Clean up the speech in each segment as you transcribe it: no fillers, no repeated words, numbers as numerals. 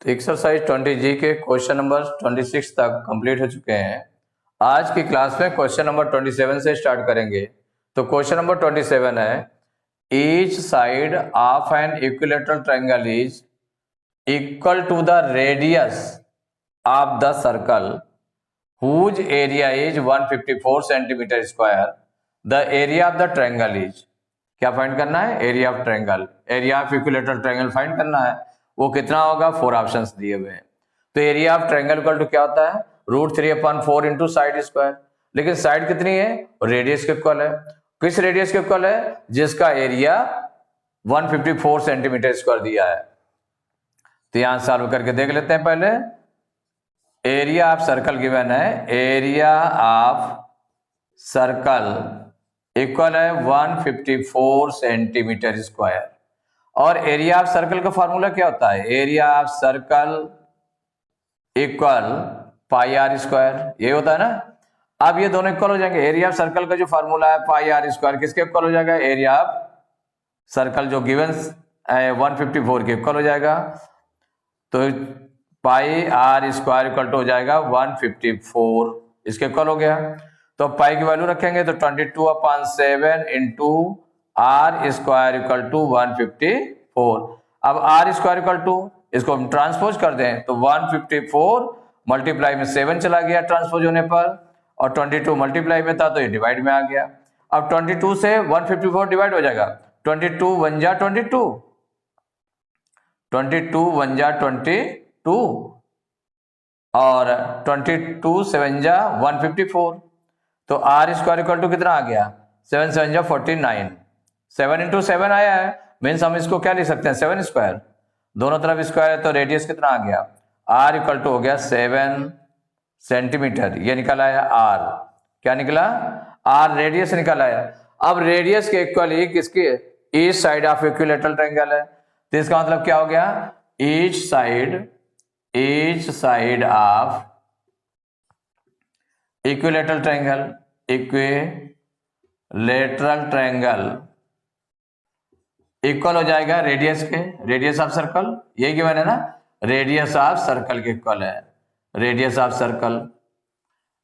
तो एक्सरसाइज 20 जी के question number 26 तक कंप्लीट हो चुके हैं। आज की क्लास में क्वेश्चन नंबर 27 से स्टार्ट करेंगे। तो क्वेश्चन नंबर 27 है, each side of an equilateral triangle is equal to the radius of the circle whose area is 154 centimetre square. The area of the triangle is, क्या find करना है? Area of triangle, area of equilateral triangle find करना है। वो कितना होगा? 4 options दिए हुए हैं। तो area of triangle equal to क्या होता है? √3/4 इंटू साइड स्क्वायर। लेकिन साइड कितनी है? रेडियस के इक्वल है। किस रेडियस के इक्वल है? जिसका एरिया 154 सेंटीमीटर स्क्वायर दिया है। तो यहां सॉल्व करके देख लेते हैं। पहले एरिया ऑफ सर्कल गिवन है, एरिया ऑफ सर्कल इक्वल है 154 सेंटीमीटर स्क्वायर। और एरिया ऑफ सर्कल का फॉर्मूला क्या होता है? Area of circle equal pi are square, ये होता है ना। अब ये दोनों इक्वल हो जाएंगे। एरिया ऑफ सर्कल का जो फॉर्मूला है पाई आर स्क्वायर, किसके इक्वल हो जाएगा? एरिया ऑफ सर्कल जो गिवन है 154 के इक्वल हो जाएगा। तो पाई आर स्क्वायर इक्वल टू हो जाएगा 154, इसके इक्वल हो गया। तो पाई की वैल्यू रखेंगे तो 22/7 into r square equal to 154। अब आर स्क्वायर इक्वल टू, इसको हम ट्रांसपोज कर दें तो 154 मल्टीप्लाई में 7 चला गया ट्रांसपोज होने पर, और 22 मल्टीप्लाई में था तो ये डिवाइड में आ गया। अब 22 से 154 डिवाइड हो जाएगा। 22 1 जा 22, 22 1 जा 22 और 22 7 जा 154। तो आर स्क्वायर इक्वल टू कितना आ गया? 7 7 जा 49। 7 इंटू 7 आया है, मीन्स हम इसको क्या लिख सकते हैं? 7 स्क्वायर। दोनों तरफ स्क्वायर है तो रेडियस कितना आ गया? आर इक्वल टू हो गया 7 सेंटीमीटर। ये निकल आया आर। क्या निकला? आर रेडियस निकल आया। अब रेडियस के इक्वल ही किसकी? Each side of equilateral triangle है। तो इसका मतलब क्या हो गया? Each side of equilateral triangle, equilateral triangle equal हो जाएगा रेडियस के, रेडियस ऑफ सर्कल, यही गिवन है ना, रेडियस ऑफ सर्कल के इक्वल है। रेडियस ऑफ सर्कल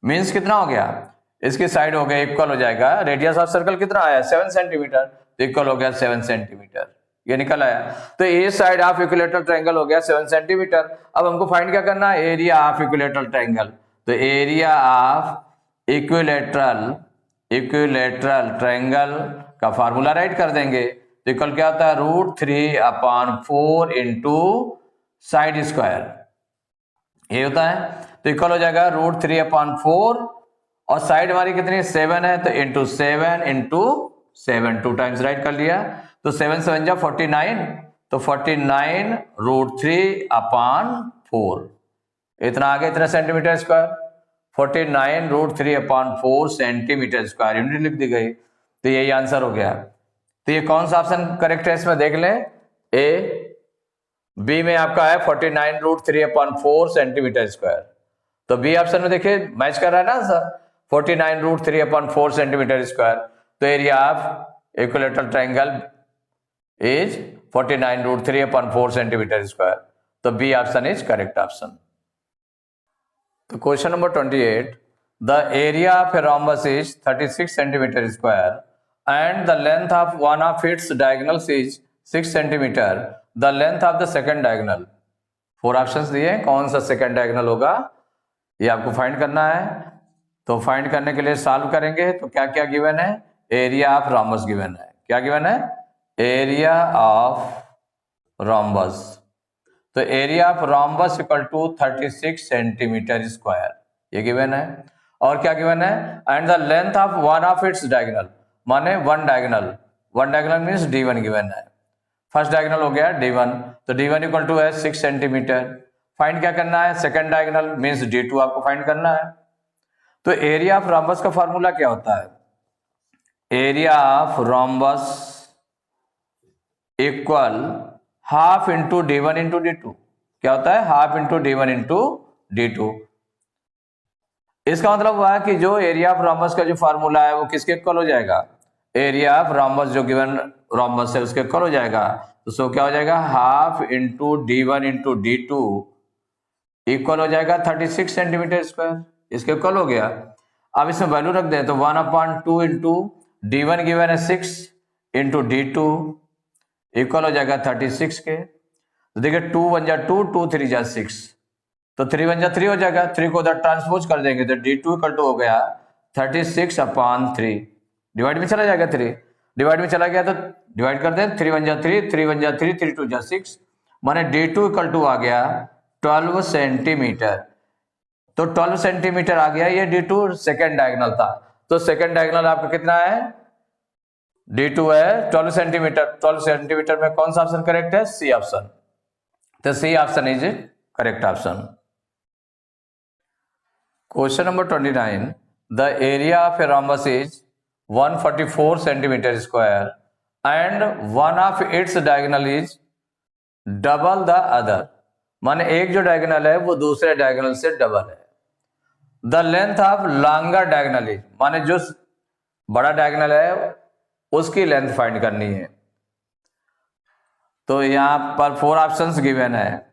मींस कितना हो गया? इसकी साइड हो गया इक्वल हो जाएगा। रेडियस ऑफ सर्कल कितना आया? 7 सेंटीमीटर, तो इक्वल हो गया 7 सेंटीमीटर, ये निकल आया। तो ए साइड ऑफ इक्विलेटरल ट्रायंगल हो गया 7 सेंटीमीटर। अब हमको फाइंड क्या करना है? Area of equilateral triangle. तो एरिया ऑफ इक्विलेटरल ट्रायंगल का फार्मूला राइट कर देंगे। तो इक्वल क्या होता है? √3/4 इंटू साइड स्क्वायर, ये होता है। तो इक्वल हो जाएगा √3/4 और साइड हमारी कितनी? 7 है, तो इंटू 7 इंटू 7, 2 टाइम्स राइट कर लिया। तो 7 7 जा 49, तो 49 √3/4 इतना आ गया, इतना centimetre square. 49 √3/4 centimetre square unit लिख दी गई। तो यही आंसर हो गया। तो ये कौन सा ऑप्शन करेक्ट है इसमें देख लें। ए, बी में आपका है 49 √3/4 सेंटीमीटर स्क्वायर। तो बी ऑप्शन में देखिए मैच कर रहा है ना आंसर, 49 √3/4 सेंटीमीटर स्क्वायर। तो area of equilateral triangle is 49 √3/4 centimetre square. तो B option is correct option. तो question number 28, the area of a rhombus is 36 centimetre square and the length of one of its diagonals is 6 centimetre. The length of the second diagonal, 4 options दिए हैं, कौन सा second diagonal होगा ये आपको find करना है। तो फाइंड करने के लिए सॉल्व करेंगे। तो क्या क्या गिवन है? एरिया ऑफ rhombus गिवन है। क्या गिवन है? Area of rhombus। तो area of rhombus equal to 36 centimetre square, ये गिवन है। और क्या गिवन है? And the length of one of its diagonal, माने one diagonal means D1 given है। फर्स्ट डायगोनल हो गया D1, तो D1 इक्वल टू है 6 सेंटीमीटर। फाइंड क्या करना है? सेकंड डायगोनल मींस D2 आपको फाइंड करना है। तो एरिया ऑफ rhombus का फॉर्मूला क्या होता है? Area of rhombus equal half into D1 into D2। क्या होता है? Half into D1 into D2। इसका मतलब हुआ कि जो एरिया ऑफ rhombus का जो फॉर्मूला है वो किसके इक्वल हो जाएगा? एरिया ऑफ rhombus जो गिवन rhombus है उसके इक्वल हो जाएगा। तो सो क्या हो जाएगा, half into D1 into D2 equal हो जाएगा 36 सेंटीमीटर स्क्वायर, इसके इक्वल हो गया। अब इसमें वैल्यू रख दें तो 1/2 इंटू D1 गिवन है 6 इंटू D2 इक्वल हो जाएगा 36 के। तो देखिए 2 1 जा 2, 2 3 जा 6, तो 3 1 जा 3 हो जाएगा, 3 को उधर ट्रांसपोज कर देंगे तो D2 इक्वल टू हो गया 36/3। डिवाइड में चला जाएगा 3, डिवाइड में चला गया तो डिवाइड कर दें, 3 1 जा 3, 3 1 जा 3, 3 2 जा 6, माने D2 इक्वल टू आ गया 12 सेंटीमीटर। तो 12 सेंटीमीटर आ गया, ये D2 सेकेंड डायगोनल था। तो सेकेंड डायगोनल आपका कितना है, D2 है 12 सेंटीमीटर। 12 सेंटीमीटर में कौन सा ऑप्शन करेक्ट है, सी ऑप्शन। तो C option is correct option. Question number 29, the area of a rhombus is 144 centimetre square and one of its diagonal is double the other, माने एक जो diagonal है वो दूसरे डायगोनल से डबल है। The length of longer diagonal is, माने जो बड़ा डायगोनल है उसकी लेंथ फाइंड करनी है। तो यहां पर 4 ऑप्शंस गिवन है,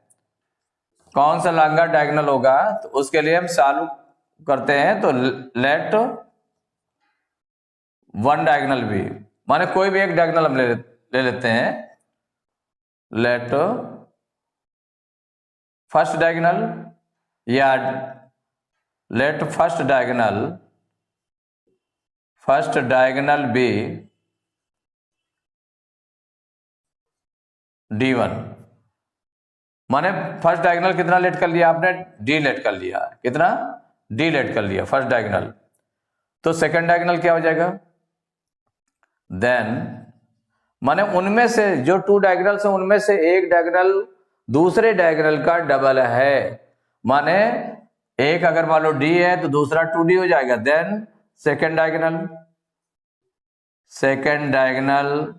कौन सा लॉन्गर डायगोनल होगा, तो उसके लिए हम सॉल्व करते हैं। तो लेट वन डायगोनल भी, माने कोई भी एक डायगोनल हम ले लेते हैं। लेट फर्स्ट डायगोनल या let first diagonal be D1, माने फर्स्ट डायगोनल कितना लेट कर लिया आपने, D लेट कर लिया, कितना, D लेट कर लिया फर्स्ट डायगोनल। तो सेकंड डायगोनल क्या हो जाएगा, देन माने उनमें से जो 2 डायगोनल से उनमें से एक डायगोनल दूसरे डायगोनल का डबल है, माने एक अगर मान लो D है तो दूसरा 2D हो जाएगा। देन सेकंड डायगोनल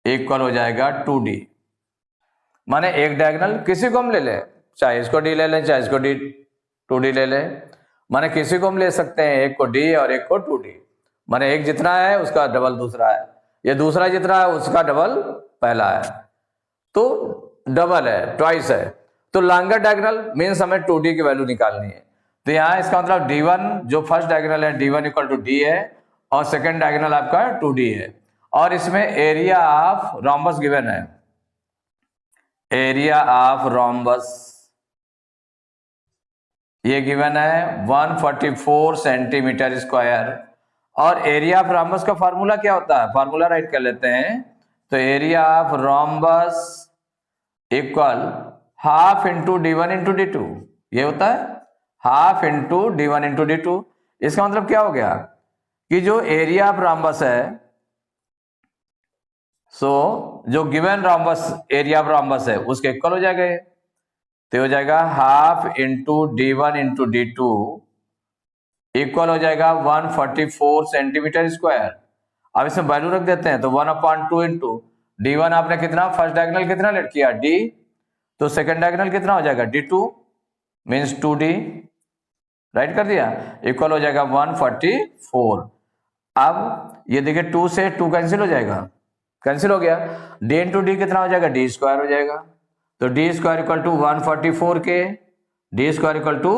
इक्वल हो जाएगा 2D, माने एक डायगोनल किसी को हम ले लें, चाहे इसको D ले लें चाहे इसको 2D ले लें, माने किसी को हम ले सकते हैं, एक को D और एक को 2D, माने एक जितना है उसका डबल दूसरा है, ये दूसरा जितना है उसका डबल पहला है, तो डबल है, ट्वाइस है। तो लॉन्गर डायगोनल मीन्स हमें 2D की वैल्यू निकालनी है। तो यहाँ इसका मतलब D1 जो फर्स्ट डायगोनल है D1 इक्वल टू D है और सेकंड डायगोनल आपका 2D है। और इसमें एरिया ऑफ रोम्बस गिवन है, एरिया ऑफ रोम्बस ये गिवन है 144 सेंटीमीटर स्क्वायर। और एरिया ऑफ रोम्बस का फार्मूला क्या होता है, फार्मूला राइट कर लेते हैं। तो area of rhombus equal half into D1 into D2, ये होता है half into D1 into D2। इसका मतलब क्या हो गया कि जो एरिया ऑफ रोम्बस है, जो given rhombus area of rhombus है उसके इक्वल हो जाएगा, तो हो जाएगा half into D1 into D2 equal हो जाएगा 144 सेंटीमीटर स्क्वायर। अब इसमें वैल्यू रख देते हैं, तो 1/2 इंटू D1 आपने कितना फर्स्ट डायगोनल कितना लेट किया D, तो सेकंड डायगोनल कितना हो जाएगा D2 मीन्स 2D, राइट कर दिया, इक्वल हो जाएगा 144। अब ये देखिए 2 से 2 कैंसिल हो जाएगा, कैंसिल हो गया, D इंटू D कितना हो जाएगा D स्क्वायर हो जाएगा। तो D स्क्वायर इक्वल टू 144 के, D स्क्वायर इक्वल टू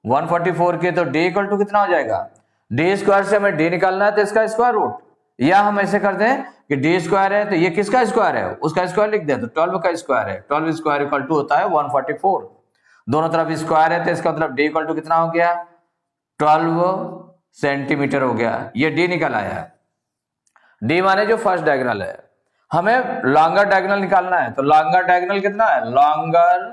144 के, तो D इक्वल टू कितना हो जाएगा, D स्क्वायर से हमें D निकालना है तो इसका स्क्वायर रूट, या हम ऐसे करते हैं कि D स्क्वायर है तो ये किसका स्क्वायर है, उसका स्क्वायर लिख दें, तो 12 का स्क्वायर है, 12 स्क्वायर इक्वल टू होता है 144, दोनों तरफ स्क्वायर है तो इसका मतलब D इक्वल टू कितना हो गया 12 सेंटीमीटर हो गया, ये D निकल आया। D माने जो फर्स्ट डायगोनल है, हमें लॉन्गर डायगोनल निकालना है, तो लॉन्गर डायगोनल कितना है, लॉन्गर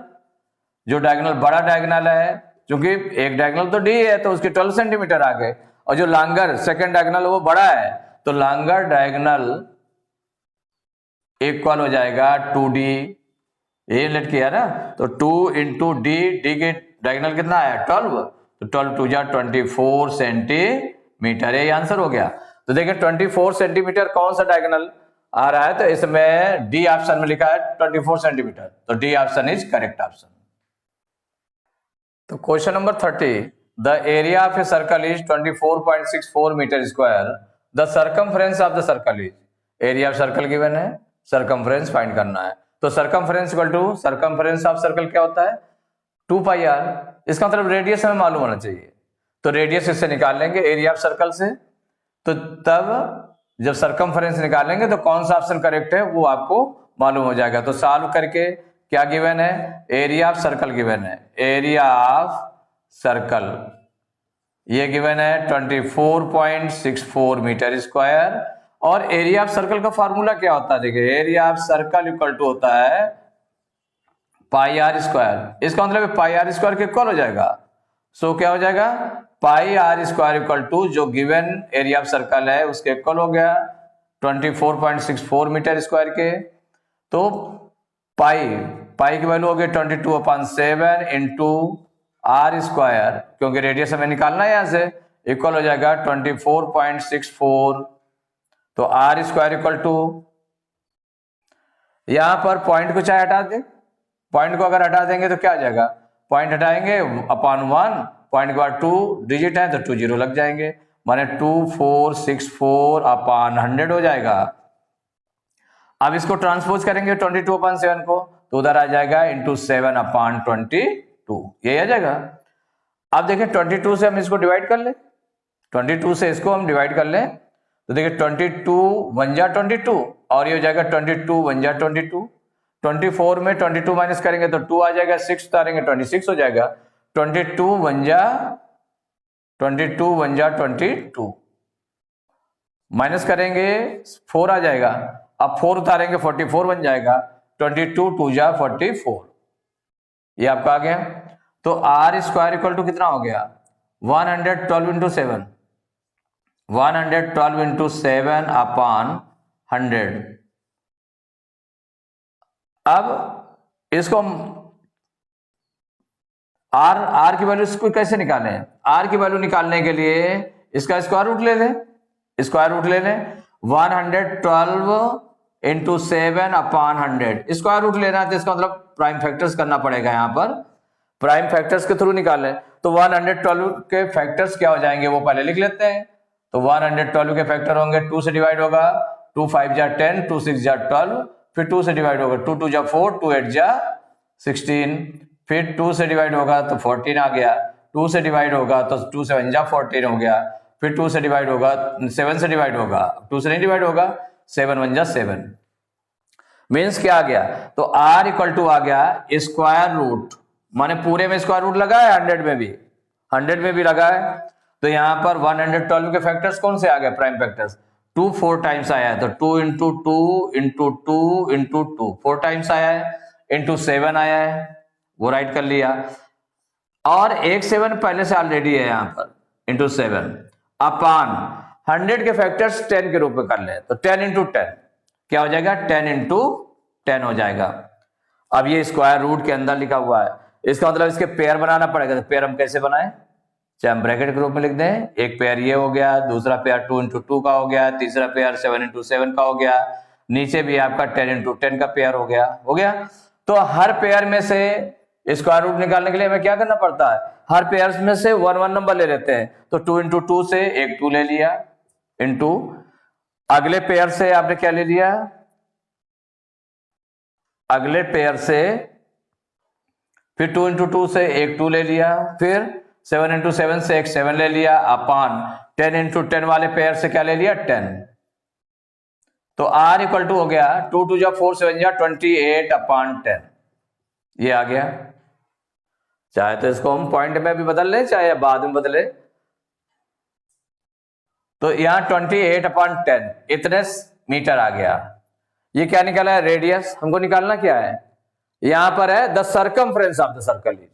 जो डायगोनल बड़ा डायगोनल है, क्योंकि एक डायगोनल तो D है तो उसके 12 सेंटीमीटर आ गए, और जो लॉन्गर सेकंड डायगोनल वो बड़ा है, तो लॉन्गर डायगोनल इक्वल हो जाएगा 2D, ये लेट किया ना, तो 2 इंटू D, D के डायगोनल कितना है 12, तो 12 2 जा 24 सेंटीमीटर, ये आंसर हो गया। तो देखिए 24 सेंटीमीटर कौन सा डायगोनल आ रहा है, तो इसमें D ऑप्शन में लिखा है 24 सेंटीमीटर, तो D option is correct option. तो question number 30, the area of a circle is 24.64 metre square, the circumference of the circle is, area of circle given है, सरकमफ्रेंस फाइंड करना है। तो circumference equal to circumference of circle क्या होता है 2πr। इसका मतलब रेडियस हमें मालूम होना चाहिए, तो रेडियस इससे निकाल लेंगे एरिया ऑफ सर्कल से। तो तब जब सरकमफ्रेंस निकालेंगे तो कौन सा ऑप्शन करेक्ट है वो आपको मालूम हो जाएगा। तो सॉल्व करके क्या गिवन है, एरिया ऑफ सर्कल गिवन है, एरिया ऑफ सर्कल ये गिवन है 24.64 मीटर स्क्वायर। और एरिया ऑफ सर्कल का फार्मूला क्या होता है, देखिए area of circle equal to होता है पाई आर स्क्वायर। इसका मतलब पाई आर स्क्वायर के इक्वल हो जाएगा। सो क्या हो जाएगा, pi are square equal to जो गिवन एरिया ऑफ सर्कल है उसके इक्वल हो गया 24.64 मीटर स्क्वायर के। तो पाई की वैल्यू हो गई 22/7 इंटू आर स्क्वायर, क्योंकि रेडियस हमें निकालना है यहां से, इक्वल हो जाएगा 24.64। तो आर स्क्वायर इक्वल टू, यहां पर पॉइंट को चाहे हटा दे, पॉइंट को अगर हटा देंगे तो क्या आ जाएगा, पॉइंट हटाएंगे अपॉन 1, पॉइंट के बाद 2 डिजिट है तो 2 0 लग जाएंगे, माने 2464 अपॉन 100 हो जाएगा। अब इसको ट्रांसपोज करेंगे 22/7 को, तो उधर आ जाएगा इंटू 7 अपॉन 22, यही आ जाएगा। अब देखिए 22 से हम इसको डिवाइड कर ले, 22 से इसको हम डिवाइड कर लें तो देखिए 22 1 जा 22 और ये हो जाएगा 22 1 जा 22। 24 में 22 माइनस करेंगे तो 2 आ जाएगा, 6 उतारेंगे 26 हो जाएगा। 22 1 जा 22 माइनस करेंगे 4 आ जाएगा, अब 4 उतारेंगे 44 बन जाएगा। 22 2 जा 44, ये आपका आ गया। तो आर स्क्वायर इक्वल टू कितना हो गया 112 इंटू 7, 112 इंटू 7 अपॉन 100। अब इसको आर की वैल्यू इसको कैसे निकालें, आर की वैल्यू निकालने के लिए इसका स्क्वायर रूट ले लें, स्क्वायर रूट ले लें 112 इंटू 7 अपॉन 100। स्क्वायर रूट लेना है तो इसका मतलब प्राइम फैक्टर्स करना पड़ेगा, यहाँ पर प्राइम फैक्टर्स के थ्रू निकालें। तो 112 के फैक्टर्स क्या हो जाएंगे वो पहले लिख लेते हैं। तो 112 के फैक्टर होंगे, 2 से डिवाइड होगा 2 5 जा 10, 2 6 जा 12, फिर 2 से डिवाइड होगा 2 2 जा 4, 2 8 जा 16, फिर 2 से डिवाइड होगा तो 14 आ गया, 2 से डिवाइड होगा तो 2 7 जा 14 हो गया, फिर 2 से डिवाइड होगा 7 से डिवाइड होगा, 2 से नहीं डिवाइड होगा 7 1 जा 7, मीन्स क्या आ गया, तो आर इक्वल टू आ गया स्क्वायर रूट, माने पूरे में स्क्वायर रूट लगा है, 100 में भी लगा है। तो यहाँ पर 112 के फैक्टर्स कौन से आ गए, प्राइम फैक्टर्स 2 4 टाइम्स आया है, तो 2 इंटू 2 इंटू 2 इंटू 2 4 टाइम्स आया है, इंटू 7 आया है, वो राइट कर लिया। और एक 7 पहले से ऑलरेडी है यहाँ पर, इंटू 7 अपॉन 100 के फैक्टर्स 10 के रूप में कर ले, तो 10 इंटू 10 क्या हो जाएगा, 10 इंटू 10 हो जाएगा। अब ये स्क्वायर रूट के अंदर लिखा हुआ है, इसका मतलब इसके पेयर बनाना पड़ेगा। तो पेयर हम कैसे बनाएं, चाहे हम ब्रैकेट के रूप में लिख दें, एक पेयर ये हो गया, दूसरा पेयर 2 इंटू 2 का हो गया, तीसरा पेयर 7 इंटू 7 का हो गया, नीचे भी आपका 10 इंटू 10 का पेयर हो गया। तो हर पेयर में से स्क्वायर रूट निकालने के लिए हमें क्या करना पड़ता है, हर पेयर में से 1 1 नंबर ले लेते हैं। तो 2 इंटू 2 से एक 2 ले लिया, इंटू अगले पेयर से आपने क्या ले लिया, अगले पेयर से फिर 2 इंटू 2 से एक 2 ले लिया, फिर 7 इंटू 7 से एक 7 ले लिया, अपॉन 10 इंटू 10 वाले पेयर से क्या ले लिया 10। तो R इक्वल टू हो गया 2 2 जा 4 7 जा 28 अपॉन 10, ये आ गया। चाहे तो इसको हम पॉइंट में भी बदल ले, चाहे बाद में बदले। तो यहां 28 अपॉन 10 इतने मीटर आ गया। ये क्या निकाला है, रेडियस। हमको निकालना क्या है, यहां पर है the circumference of the circle is,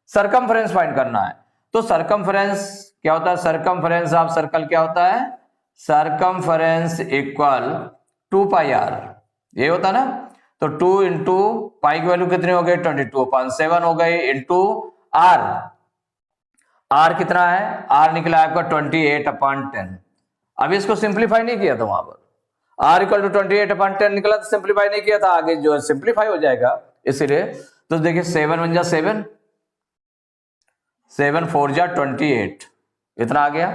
circumference find करना है। तो सर्कमफ्रेंस क्या होता है, सर्कमफ्रेंस ऑफ सर्कल क्या होता है, सर्कमफ्रेंस इक्वल 2 पाई आर, ये होता ना। तो 2 इंटू पाई की वैल्यू कितनी हो गई 22/7 हो गई, इंटू आर, आर कितना है, आर निकला आपका 28/10। अभी इसको सिंप्लीफाई नहीं किया था वहां पर, आर इक्वल टू 28/10 निकला, तो सिंप्लीफाई नहीं किया था, आगे जो है सिंप्लीफाई हो जाएगा इसीलिए। तो देखिए 7 1 जा 7, 7 4 जा 28, इतना आ गया।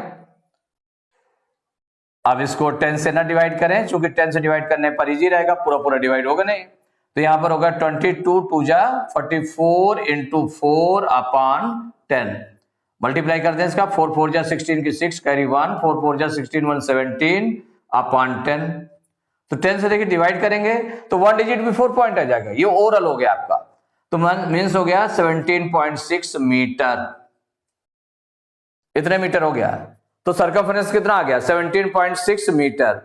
अब इसको 10 से ना डिवाइड करें, क्योंकि 10 से डिवाइड करने पर इजी रहेगा, पूरा पूरा डिवाइड होगा नहीं। तो यहां पर होगा 22 2 जा 44 इंटू 4 अपॉन 10। मल्टीप्लाई कर दें इसका, 4 4 जा 16 की 6 कैरी 1, 4 4 जा 16 1 17 अपॉन 10। तो 10 से देखिए डिवाइड करेंगे तो 1 डिजिट बिफोर पॉइंट आ जाएगा, ये ओवरऑल हो गया आपका। तो मीन्स हो गया 17.6 मीटर, इतने मीटर हो गया। तो सर्कमफरेंस कितना आ गया 17.6 मीटर।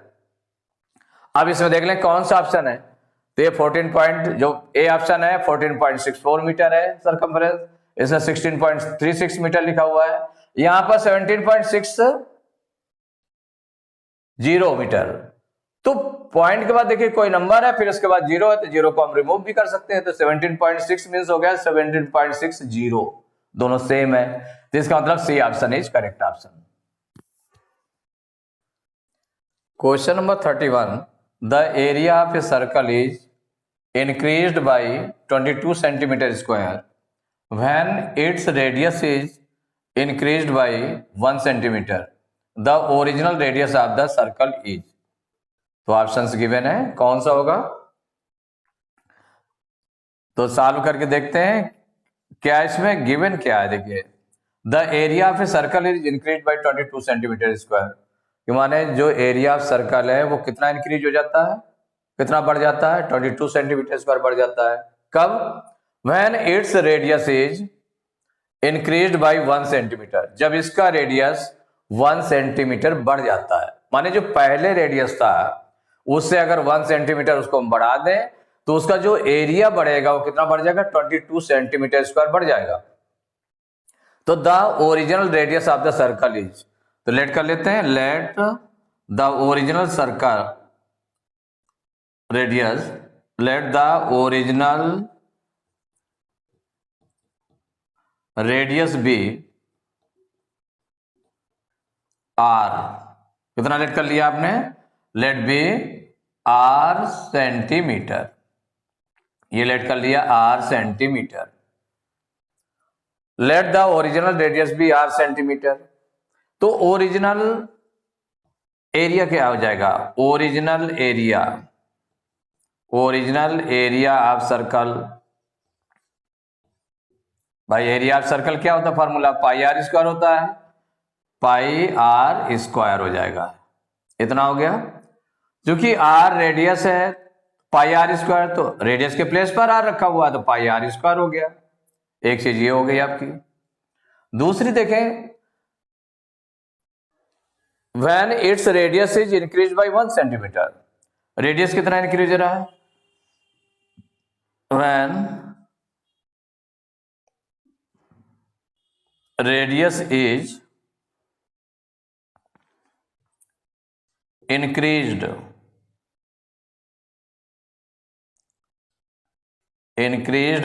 अब इसमें देख लें कौन सा ऑप्शन है। तो ये 14 पॉइंट, जो ए ऑप्शन है 14.64 मीटर है सर्कमफरेंस, इसमें 16.36 मीटर लिखा हुआ है, यहां पर 17.60 मीटर। तो पॉइंट के बाद देखिए कोई नंबर है, फिर उसके बाद जीरो है, तो जीरो को हम रिमूव भी कर सकते हैं। तो 17.6 मीन्स हो गया 17.60, दोनों सेम है। तो इसका मतलब C option is correct option. Question number 31, the area of a circle is increased by 22 centimeter square when its radius is increased by 1 centimeter. The original radius of the circle is. तो options given है, कौन सा होगा। तो solve करके देखते हैं क्या इसमें गिवन क्या है। देखिए the area of a circle is increase by 22 centimetre square, माने जो एरिया ऑफ सर्कल है वो कितना इंक्रीज हो जाता है, कितना बढ़ जाता है, 22 सेंटीमीटर स्क्वायर बढ़ जाता है। कब, when its radius is increased by 1 centimetre, जब इसका रेडियस 1 सेंटीमीटर बढ़ जाता है। माने जो पहले रेडियस था उससे अगर 1 सेंटीमीटर उसको हम बढ़ा दें तो उसका जो एरिया बढ़ेगा वो कितना बढ़ जाएगा, 22 सेंटीमीटर स्क्वायर बढ़ जाएगा। तो the original radius of the circle is, तो लेट कर लेते हैं, let the original circle radius, let the original radius be r, कितना लेट कर लिया आपने, लेट बी r सेंटीमीटर, ये लेट कर लिया r centimetre. Let the original radius be r centimetre, तो ओरिजिनल एरिया क्या हो जाएगा, original area, original area of circle. भाई एरिया ऑफ सर्कल क्या होता है, फॉर्मूला पाई आर स्क्वायर होता है, पाई आर स्क्वायर हो जाएगा, इतना हो गया। क्योंकि आर रेडियस है, पाई आर स्क्वायर, तो रेडियस के प्लेस पर आर रखा हुआ है तो पाई आर स्क्वायर हो गया। एक चीज ये हो गई आपकी। दूसरी देखें, when its radius is increase by 1 centimetre, radius कितना इंक्रीज हो रहा है, when radius is increased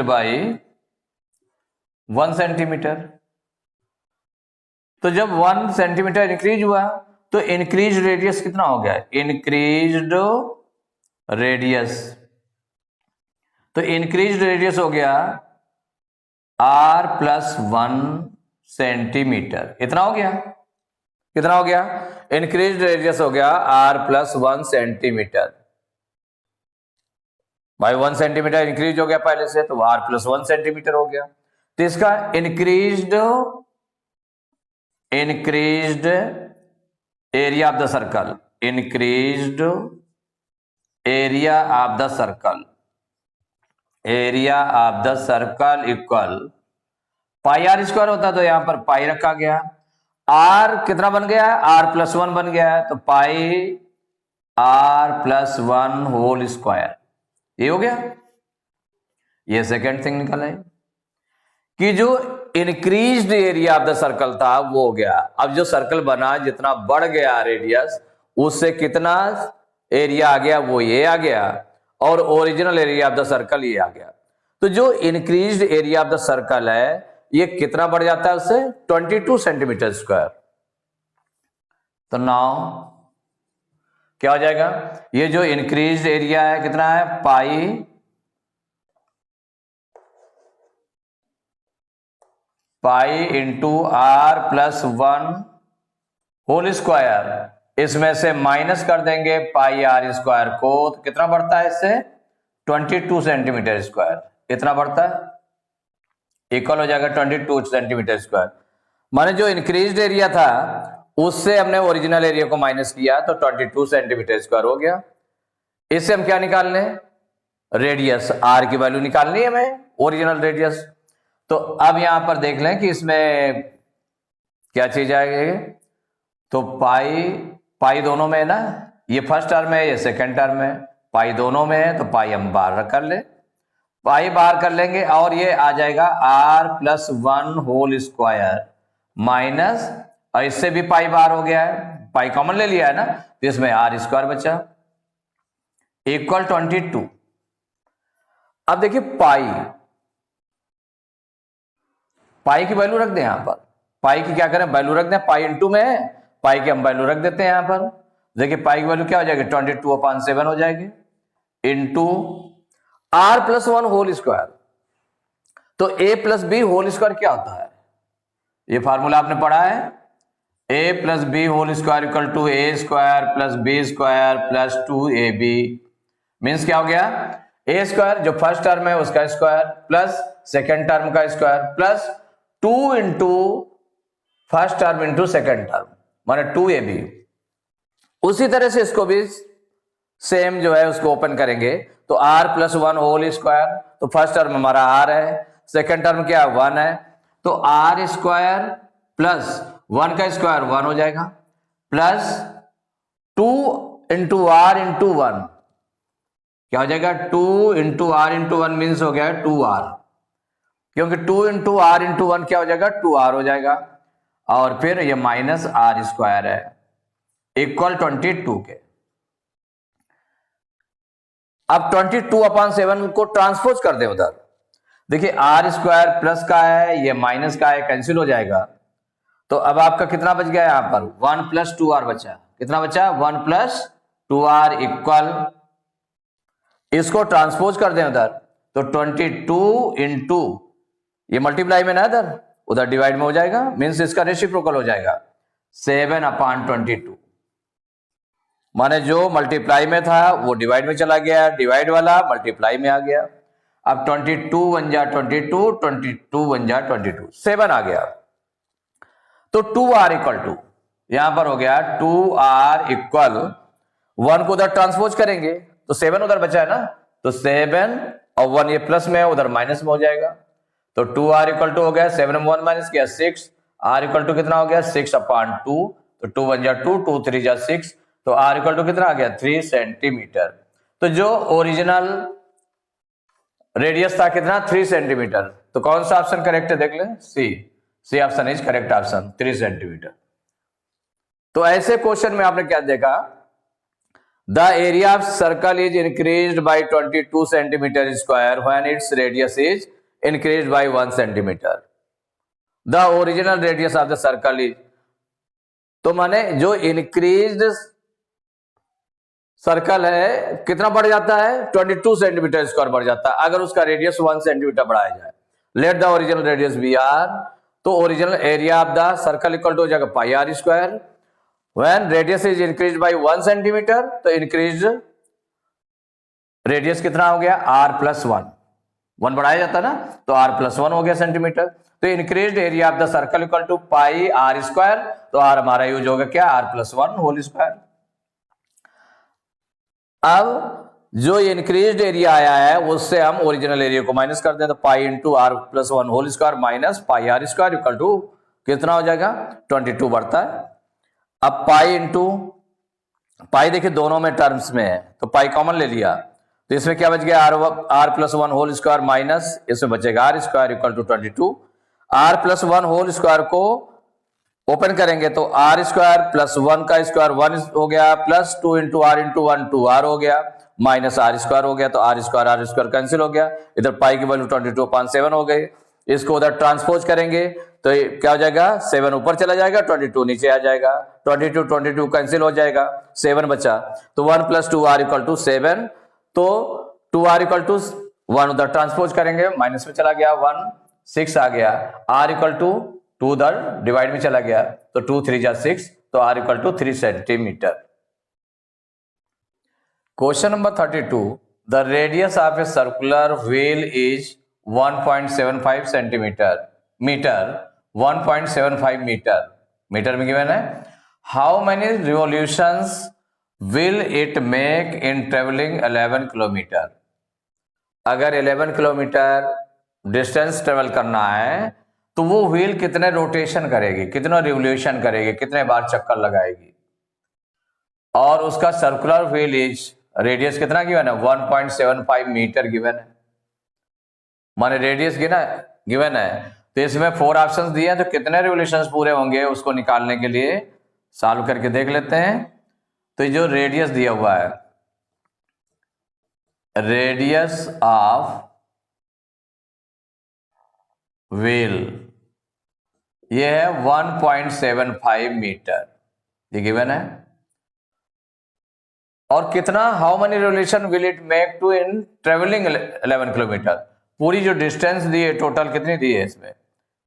by 1 centimetre, तो जब 1 सेंटीमीटर इंक्रीज हुआ तो इंक्रीज रेडियस कितना हो गया, इंक्रीज्ड रेडियस, तो इंक्रीज रेडियस हो गया r प्लस 1 सेंटीमीटर, इतना हो गया, कितना हो गया, इंक्रीज रेडियस हो गया r प्लस 1 सेंटीमीटर। भाई 1 सेंटीमीटर इंक्रीज हो गया पहले से, तो r प्लस 1 सेंटीमीटर हो गया। तो इसका increased area of the circle, increased area of the circle, area of the circle equal pi are square होता तो यहां पर पाई रखा गया, आर कितना बन गया है, आर प्लस 1 बन गया है, तो पाई आर प्लस 1 होल स्क्वायर, ये हो गया। ये सेकेंड थिंग निकल आई कि जो increased area of the circle था वो हो गया। अब जो सर्कल बना जितना बढ़ गया रेडियस, उससे कितना एरिया आ गया, वो ये आ गया, और original area of the circle ये आ गया। तो जो increased area of the circle है ये कितना बढ़ जाता है उससे, 22 सेंटीमीटर स्क्वायर। तो नाउ क्या हो जाएगा, ये जो इंक्रीज्ड एरिया है कितना है, pi into r plus 1 whole square इसमें से माइनस कर देंगे पाई आर स्क्वायर को, तो कितना बढ़ता है इससे 22 सेंटीमीटर स्क्वायर, इतना बढ़ता है, इक्वल हो जाएगा 22 सेंटीमीटर स्क्वायर। माने जो इंक्रीज्ड एरिया था उससे हमने ओरिजिनल एरिया को माइनस किया तो 22 सेंटीमीटर स्क्वायर हो गया। इससे हम क्या निकाल लें, रेडियस, आर की वैल्यू निकालनी है हमें, ओरिजिनल रेडियस। तो अब यहां पर देख लें कि इसमें क्या चीज आएगी, तो पाई दोनों में है ना, ये फर्स्ट टर्म है ये सेकेंड टर्म है, पाई दोनों में है तो पाई हम बाहर कर ले, पाई बाहर कर लेंगे और ये आ जाएगा r+1 होल स्क्वायर माइनस, और इससे भी पाई बाहर हो गया है, पाई कॉमन ले लिया है ना, तो इसमें आर स्क्वायर बचा इक्वल 22। अब देखिए पाई की वैल्यू रख दें यहां पर, पाई की क्या करें वैल्यू रख दें, पाई इंटू में है, पाई की हम वैल्यू रख देते हैं यहां पर। देखिए पाई की वैल्यू क्या हो जाएगी 22/7 हो जाएगी इंटू r+1 होल स्क्वायर। तो a+b होल स्क्वायर क्या होता है, ये फार्मूला आपने पढ़ा है, a+b whole square equal to a²+b² + 2ab। Means क्या हो गया, a स्क्वायर जो फर्स्ट टर्म है उसका स्क्वायर प्लस सेकेंड टर्म का square plus 2 into first term into second term माने 2ab। उसी तरह से इसको भी सेम जो है उसको ओपन करेंगे तो r+1 होल स्क्वायर, तो फर्स्ट टर्म हमारा r है, सेकेंड टर्म क्या 1 है, तो r स्क्वायर प्लस 1 का स्क्वायर 1 हो जाएगा प्लस 2 इंटू r इंटू 1 क्या हो जाएगा 2 इंटू r इंटू 1 मीन्स हो गया 2r, क्योंकि 2 इंटू r इंटू 1 क्या हो जाएगा 2r हो जाएगा, और फिर ये माइनस r स्क्वायर है इक्वल 22 के। अब 22/7 को ट्रांसपोज कर दे उधर, देखिए r स्क्वायर प्लस का है ये माइनस का है, कैंसिल हो जाएगा, तो अब आपका कितना बच गया यहां पर 1 + 2r बचा, कितना बचा 1 + 2r इक्वल, इसको ट्रांसपोज कर दें उधर तो 22 इंटू ये मल्टीप्लाई में ना उधर डिवाइड में हो जाएगा, मीन्स इसका रेसिप्रोकल हो जाएगा 7/22, माने जो मल्टीप्लाई में था वो डिवाइड में चला गया, डिवाइड वाला मल्टीप्लाई में आ गया। अब 22 1 जा 22, 22 1 जा 22, 7 आ गया, तो 2r इक्वल टू यहां पर हो गया 2r इक्वल 1 को उधर ट्रांसपोज करेंगे तो 7 उधर बचा है ना, तो 7 और 1 ये प्लस में है उधर माइनस में हो जाएगा, तो 2r इक्वल टू हो गया 7 में 1 माइनस किया 6, r इक्वल टू कितना हो गया 6/2, तो 2 1 जा 2, 2 3 जा 6, तो r इक्वल टू कितना आ गया 3 सेंटीमीटर। तो जो ओरिजिनल रेडियस था कितना 3 सेंटीमीटर, तो कौन सा ऑप्शन करेक्ट है देख लें, C option is correct option 3 centimetre. तो ऐसे क्वेश्चन में आपने क्या देखा, the area of circle is increased by 22 centimetre square when its radius is increased by 1 centimetre. The original radius of the circle is, तो माने जो इंक्रीज्ड सर्कल है कितना बढ़ जाता है 22 सेंटीमीटर स्क्वायर बढ़ जाता है अगर उसका रेडियस 1 सेंटीमीटर बढ़ाया जाए। Let the original radius be R, तो original area of the circle equal to हो जाएगा pi are square, when radius is increased by 1 centimetre, तो इंक्रीज्ड रेडियस कितना हो गया r+1, 1 बढ़ाया जाता ना तो r+1 हो गया सेंटीमीटर, तो increased area of the circle equal to pi are square, तो r हमारा यूज होगा क्या r+1 होल स्क्वायर। अब जो इंक्रीज्ड एरिया आया है उससे हम ओरिजिनल एरिया को माइनस कर दें, तो pi into r+1 whole square minus pi are square equal to कितना हो जाएगा 22 बढ़ता है। अब पाई इंटू पाई देखिए दोनों में टर्म्स में है तो पाई कॉमन ले लिया, तो इसमें क्या बच गया r+1 होल स्क्वायर माइनस इसमें बचेगा r square equal to 22, r+1 whole square को ओपन करेंगे तो r स्क्वायर प्लस 1 का स्क्वायर 1 हो गया plus 2 into r into 1 2r हो गया माइनस r स्क्वायर हो गया, तो r स्क्वायर कैंसिल हो गया, इधर पाई की वैल्यू 22/7 हो गई, इसको उधर ट्रांसपोज करेंगे तो क्या हो जाएगा 7 ऊपर चला जाएगा 22 नीचे आ जाएगा, 22 कैंसिल हो जाएगा 7 बचा, तो 1 + 2r इक्वल टू 7, तो 2r इक्वल टू 1 उधर ट्रांसपोज करेंगे माइनस में चला गया 1 6 आ गया, r इक्वल टू 2 उधर डिवाइड में चला गया तो 2 3 जा 6, तो r equal to 3 centimetre. Question number 32, the radius of a circular wheel is 1.75 centimetre, metre 1.75 metre, metre में गिवन है। How many revolutions will it make in travelling 11 kilometre. अगर 11 किलोमीटर डिस्टेंस ट्रेवल करना है तो वो व्हील कितने rotation करेगी, कितना रिवोल्यूशन करेगी, कितने बार चक्कर लगाएगी। और उसका सर्कुलर व्हील इज रेडियस कितना गिवन है, 1.75 मीटर गिवन है, माने रेडियस गिवन है। तो इसमें 4 ऑप्शंस दिए हैं, तो कितने रिवोल्यूशंस पूरे होंगे उसको निकालने के लिए सॉल्व करके देख लेते हैं। तो जो रेडियस दिया हुआ है, रेडियस ऑफ व्हील ये है 1.75 मीटर, ये गिवन है। और कितना, how many revolution will it make to in travelling 11 kilometre, पूरी जो डिस्टेंस दी है टोटल कितनी दी है इसमें,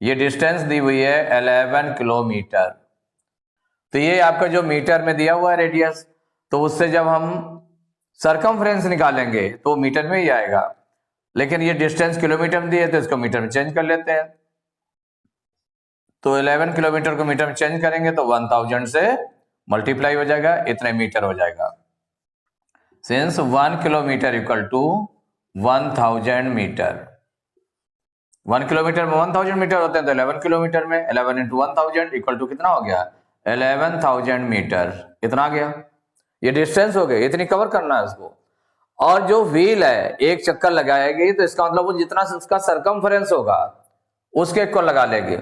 ये डिस्टेंस दी हुई है 11 किलोमीटर। तो ये आपका जो मीटर में दिया हुआ है रेडियस, तो उससे जब हम सरकमफ्रेंस निकालेंगे तो मीटर में ही आएगा, लेकिन ये डिस्टेंस किलोमीटर में दी है तो इसको मीटर में चेंज कर लेते हैं। तो 11 किलोमीटर को मीटर में चेंज करेंगे तो 1000 से मल्टीप्लाई हो जाएगा, इतने मीटर हो जाएगा। Since 1 kilometre equal to 1000 metre, 1 kilometre में 1000 मीटर होते हैं, तो 11 किलोमीटर में 11 इंटू 1000 इक्वल टू कितना हो गया, 11000 मीटर, इतना आ गया। ये डिस्टेंस हो गई, इतनी कवर करना है इसको। और जो व्हील है एक चक्कर लगाएगी तो इसका मतलब वो जितना उसका सरकमफ्रेंस होगा उसके इक्वल लगा लेगी।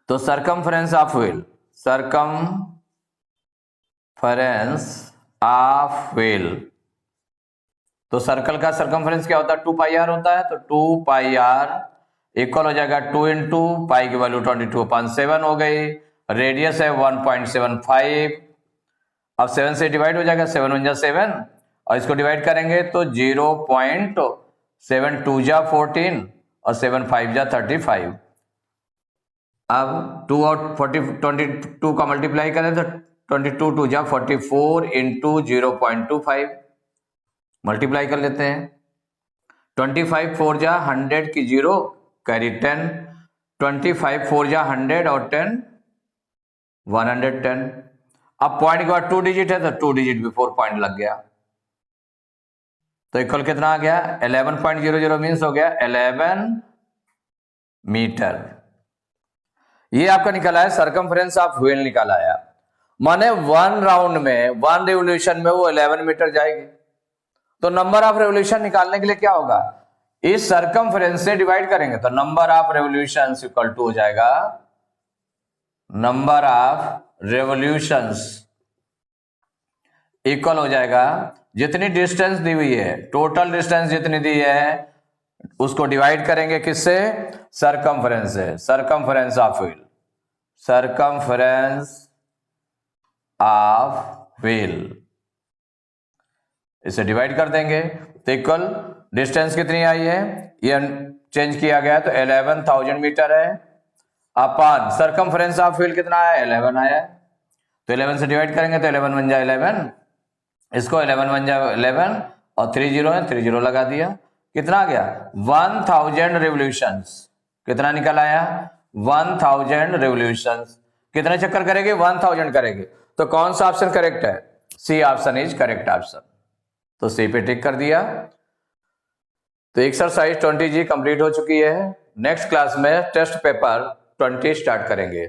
तो circumference of wheel, circumference of wheel, तो सर्कल का सरकमफ्रेंस क्या होता है, 2 पाई आर होता है। तो 2 पाई आर इक्वल हो जाएगा 2 इंटू पाई की वैल्यू 22/7 हो गई, रेडियस है 1.75। अब 7 से डिवाइड हो जाएगा, 7 1 जा 7, और इसको डिवाइड करेंगे तो 0.72 जा 14 और 7 5 जा 35। अब 2 और 22 का मल्टीप्लाई करें तो 22 2 जा 44 इंटू 0.25 मल्टीप्लाई कर लेते हैं। 25 4 जा 100 की 0 कैरी 10, 25 4 जा 100 और 10 110। अब पॉइंट के बाद 2 डिजिट है तो 2 डिजिट बिफोर पॉइंट लग गया, तो इक्वल कितना आ गया, 11.00 मीन्स हो गया 11 मीटर। ये आपका निकला है सरकमफ्रेंस ऑफ व्हील निकाला है, माने 1 राउंड में 1 रिवोल्यूशन में वो 11 मीटर जाएगी। तो नंबर ऑफ रेवोल्यूशन निकालने के लिए क्या होगा, इस सरकमफ्रेंस से डिवाइड करेंगे तो number of revolutions equal to हो जाएगा नंबर ऑफ रेवोल्यूशंस इक्वल हो जाएगा जितनी डिस्टेंस दी हुई है, टोटल डिस्टेंस जितनी दी है उसको डिवाइड करेंगे किससे, सरकमफ्रेंस से, circumference of wheel, circumference of wheel, इसे डिवाइड कर देंगे तो इक्वल डिस्टेंस कितनी आई है, ये चेंज किया गया तो 11000 मीटर है, अपॉन सरकमफ्रेंस ऑफ व्हील कितना आया, 11 आया, तो 11 से डिवाइड करेंगे तो 11 1 जा 11, इसको 11 1 जा 11 और 3 0 है, 3 0 लगा दिया, कितना आ गया 1000 रिवोल्यूशंस, कितना निकल आया 1000 रिवोल्यूशंस। कितने चक्कर करेंगे, 1000 करेंगे, तो कौन सा ऑप्शन करेक्ट है, C option is correct option, तो सी पे टिक कर दिया। तो एक्सरसाइज 20G कंप्लीट हो चुकी है। नेक्स्ट क्लास में टेस्ट पेपर 20 स्टार्ट करेंगे।